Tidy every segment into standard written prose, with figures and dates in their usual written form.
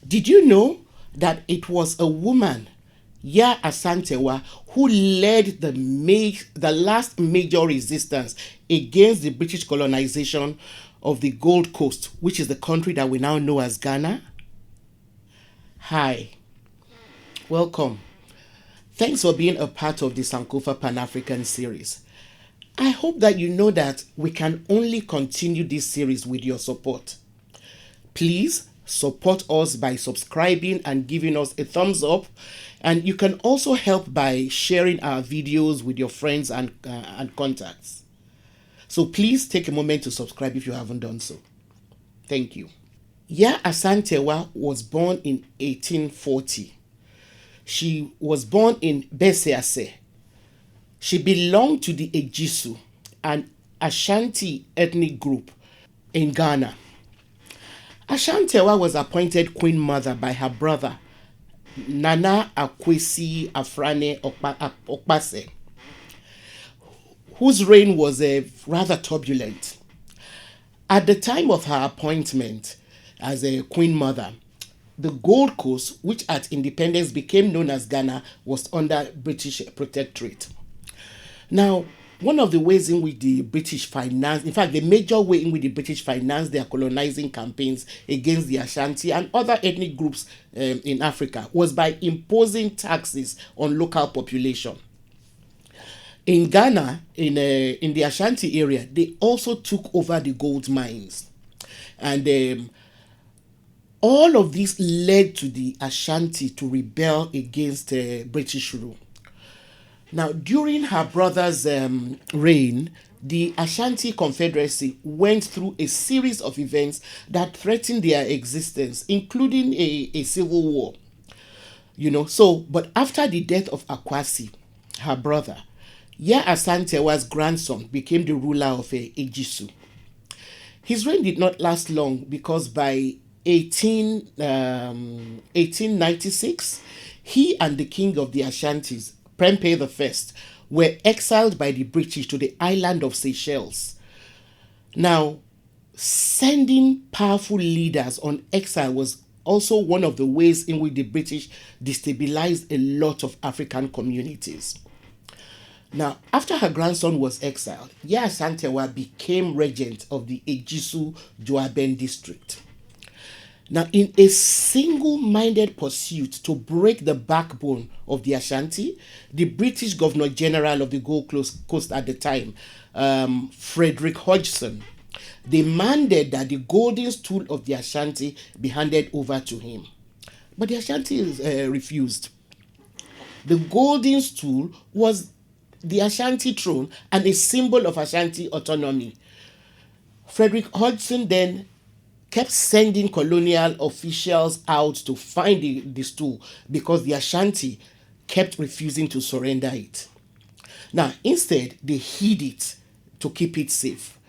Did you know that it was a woman, Yaa Asantewaa, who led the last major resistance against the British colonization of the Gold Coast, which is the country that we now know as Ghana? Hi, welcome. Thanks for being a part of the Sankofa Pan-African series. I hope that you know that we can only continue this series with your support. Please support us by subscribing and giving us a thumbs up. And you can also help by sharing our videos with your friends and contacts. So please take a moment to subscribe if you haven't done so. Thank you. Yaa Asantewaa was born in 1840. She was born in Besiase. She belonged to the Ejisu, an Ashanti ethnic group in Ghana. Asantewaa was appointed Queen Mother by her brother, Nana Akwesi Afrane Okpase, whose reign was rather turbulent. At the time of her appointment as a Queen Mother, the Gold Coast, which at independence became known as Ghana, was under British protectorate. Now, one of the ways in which the British financed, in fact, the major way in which the British financed their colonizing campaigns against the Ashanti and other ethnic groups in Africa was by imposing taxes on local population. In Ghana, in the Ashanti area, they also took over the gold mines. And all of this led to the Ashanti to rebel against British rule. Now, during her brother's reign, the Ashanti Confederacy went through a series of events that threatened their existence, including a civil war. But after the death of Akwasi, her brother, Yaa Asantewaa's grandson became the ruler of Ejisu. His reign did not last long because by 1896, he and the king of the Ashantis, Prempeh I, were exiled by the British to the island of Seychelles. Now, sending powerful leaders on exile was also one of the ways in which the British destabilized a lot of African communities. Now, after her grandson was exiled, Yaa Asantewaa became regent of the Ejisu Joaben district. Now, in a single-minded pursuit to break the backbone of the Ashanti, the British Governor General of the Gold Coast at the time, Frederick Hodgson, demanded that the golden stool of the Ashanti be handed over to him. But the Ashanti refused. The golden stool was the Ashanti throne and a symbol of Ashanti autonomy. Frederick Hodgson then kept sending colonial officials out to find the stool because the Ashanti kept refusing to surrender it. Now, instead, they hid it to keep it safe.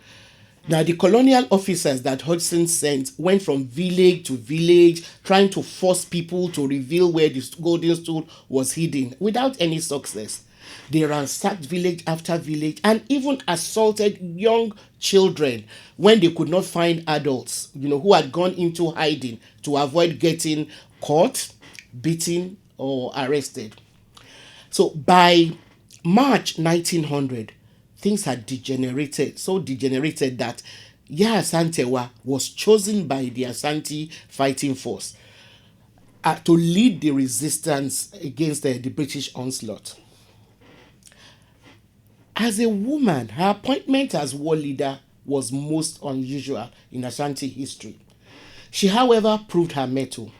Now, the colonial officers that Hodgson sent went from village to village trying to force people to reveal where the golden stool was hidden without any success. They ransacked village after village and even assaulted young children when they could not find adults, who had gone into hiding to avoid getting caught, beaten, or arrested. So by March 1900, things had degenerated that Yaa Asantewaa was chosen by the Ashanti Fighting Force to lead the resistance against the British onslaught. As a woman, her appointment as war leader was most unusual in Ashanti history. She, however, proved her mettle.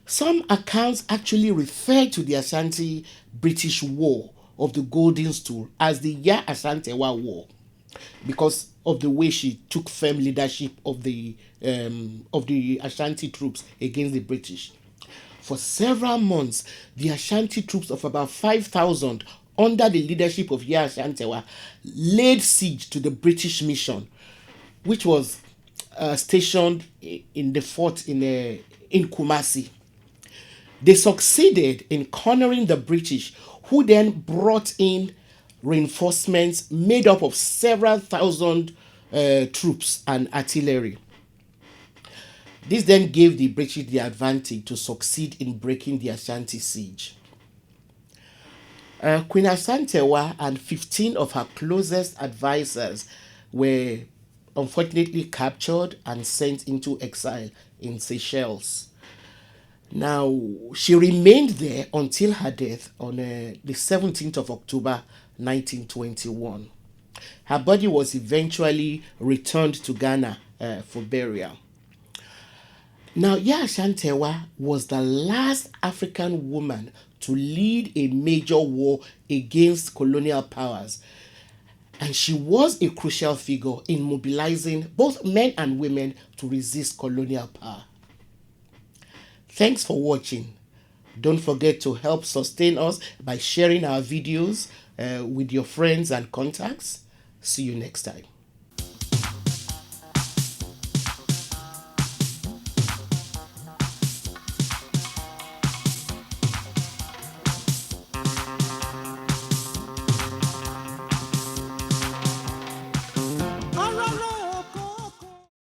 Some accounts actually refer to the Ashanti-British War of the Golden Stool as the Yaa Asantewaa War because of the way she took firm leadership of the Ashanti troops against the British. For several months, the Ashanti troops of about 5,000 under the leadership of Yaa Asantewaa laid siege to the British mission, which was stationed in the fort in Kumasi. They succeeded in cornering the British, who then brought in reinforcements made up of several thousand troops and artillery. This then gave the British the advantage to succeed in breaking the Ashanti siege. Queen Asantewaa and 15 of her closest advisors were unfortunately captured and sent into exile in Seychelles. Now, she remained there until her death on the 17th of October 1921. Her body was eventually returned to Ghana for burial. Now, Yaa Asantewaa was the last African woman to lead a major war against colonial powers, and she was a crucial figure in mobilizing both men and women to resist colonial power. Thanks for watching. Don't forget to help sustain us by sharing our videos with your friends and contacts. See you next time.